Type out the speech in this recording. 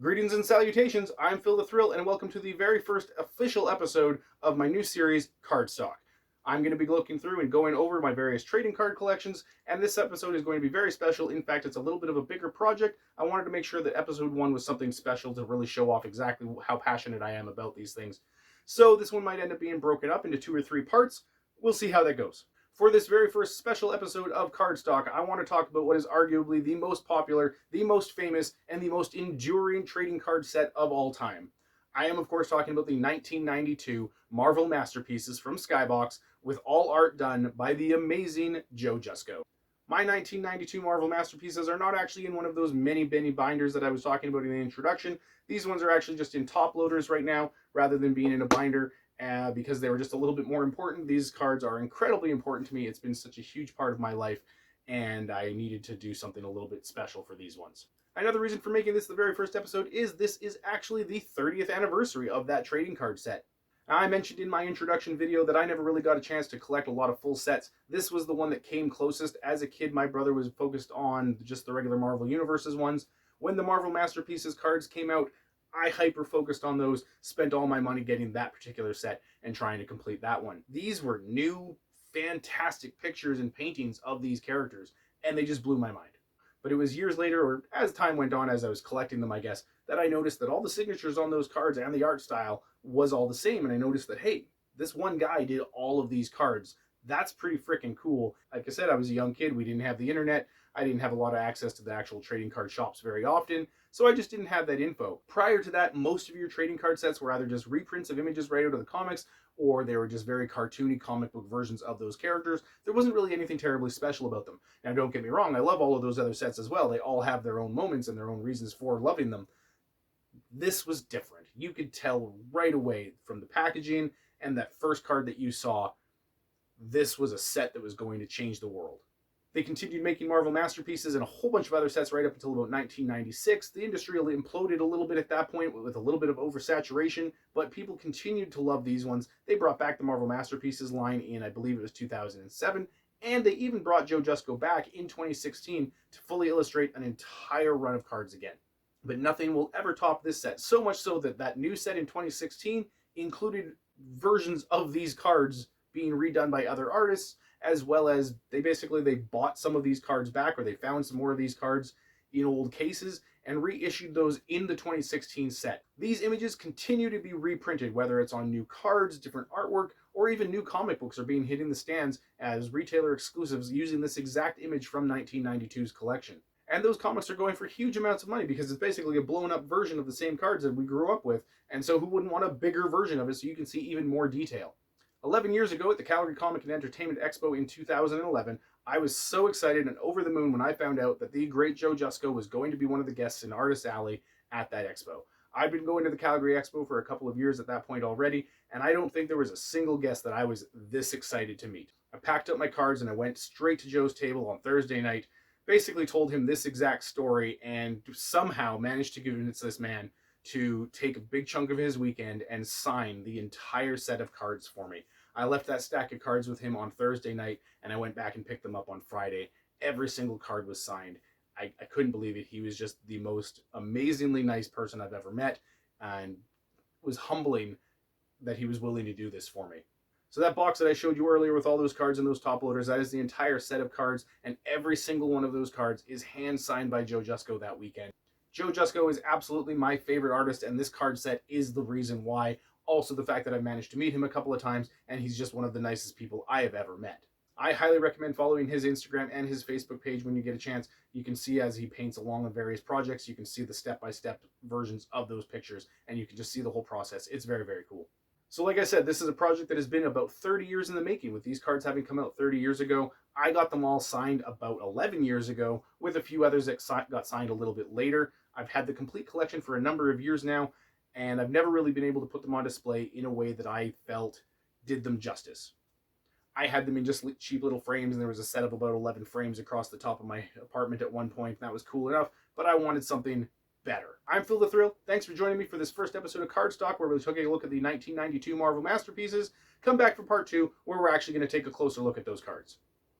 Greetings and salutations, I'm Phill the Thrill, and welcome to the very first official episode of my new series, CardsTalk. I'm going to be looking through and going over my various trading card collections, and this episode is going to be very special. In fact, it's a little bit of a bigger project. I wanted to make sure that episode 1 was something special to really show off exactly how passionate I am about these things. So this one might end up being broken up into 2 or 3 parts. We'll see how that goes. For this very first special episode of CardsTalk, I want to talk about what is arguably the most popular, the most famous, and the most enduring trading card set of all time. I am, of course, talking about the 1992 Marvel Masterpieces from Skybox, with all art done by the amazing Joe Jusko. My 1992 Marvel Masterpieces are not actually in one of those many binders that I was talking about in the introduction. These ones are actually just in top loaders right now, rather than being in a binder. Because they were just a little bit more important. These cards are incredibly important to me. It's been such a huge part of my life, and I needed to do something a little bit special for these ones. Another reason for making this the very first episode is this is actually the 30th anniversary of that trading card set. Now, I mentioned in my introduction video that I never really got a chance to collect a lot of full sets. This was the one that came closest. As a kid, my brother was focused on just the regular Marvel Universes ones. When the Marvel Masterpieces cards came out, I hyper-focused on those, spent all my money getting that particular set and trying to complete that one. These were new, fantastic pictures and paintings of these characters, and they just blew my mind. But it was years later, or as time went on, as I was collecting them, I guess, that I noticed that all the signatures on those cards and the art style was all the same, and I noticed that, hey, this one guy did all of these cards. That's pretty freaking cool. Like I said, I was a young kid. We didn't have the internet. I didn't have a lot of access to the actual trading card shops very often, so I just didn't have that info. Prior to that, most of your trading card sets were either just reprints of images right out of the comics, or they were just very cartoony comic book versions of those characters. There wasn't really anything terribly special about them. Now, don't get me wrong, I love all of those other sets as well. They all have their own moments and their own reasons for loving them. This was different. You could tell right away from the packaging and that first card that you saw, this was a set that was going to change the world. They continued making Marvel Masterpieces and a whole bunch of other sets right up until about 1996. The industry imploded a little bit at that point with a little bit of oversaturation, but people continued to love these ones. They brought back the Marvel Masterpieces line in, I believe it was 2007, and they even brought Joe Jusko back in 2016 to fully illustrate an entire run of cards again. But nothing will ever top this set, so much so that that new set in 2016 included versions of these cards being redone by other artists, as well as they bought some of these cards back, or they found some more of these cards in old cases and reissued those in the 2016 set. These images continue to be reprinted, whether it's on new cards, different artwork, or even new comic books are being hit in the stands as retailer exclusives using this exact image from 1992's collection. And those comics are going for huge amounts of money because it's basically a blown up version of the same cards that we grew up with, and so who wouldn't want a bigger version of it so you can see even more detail? 11 years ago at the Calgary Comic and Entertainment Expo in 2011, I was so excited and over the moon when I found out that the great Joe Jusko was going to be one of the guests in Artist Alley at that expo. I'd been going to the Calgary Expo for a couple of years at that point already, and I don't think there was a single guest that I was this excited to meet. I packed up my cards and I went straight to Joe's table on Thursday night, basically told him this exact story, and somehow managed to convince this man to take a big chunk of his weekend and sign the entire set of cards for me. I left that stack of cards with him on Thursday night, and I went back and picked them up on Friday. Every single card was signed. I couldn't believe it. He was just the most amazingly nice person I've ever met, and it was humbling that he was willing to do this for me. So that box that I showed you earlier with all those cards and those top loaders, that is the entire set of cards, and every single one of those cards is hand signed by Joe Jusko that weekend. Joe Jusko is absolutely my favorite artist, and this card set is the reason why. Also the fact that I've managed to meet him a couple of times, and he's just one of the nicest people I have ever met. I highly recommend following his Instagram and his Facebook page when you get a chance. You can see as he paints along on various projects, you can see the step-by-step versions of those pictures, and you can just see the whole process. It's very, very cool. So like I said, this is a project that has been about 30 years in the making, with these cards having come out 30 years ago. I got them all signed about 11 years ago, with a few others that got signed a little bit later. I've had the complete collection for a number of years now, and I've never really been able to put them on display in a way that I felt did them justice. I had them in just cheap little frames, and there was a set of about 11 frames across the top of my apartment at one point, and that was cool enough, but I wanted something better. I'm Phill the Thrill. Thanks for joining me for this first episode of CardsTalk, where we're taking a look at the 1992 Marvel Masterpieces. Come back for part 2, where we're actually going to take a closer look at those cards.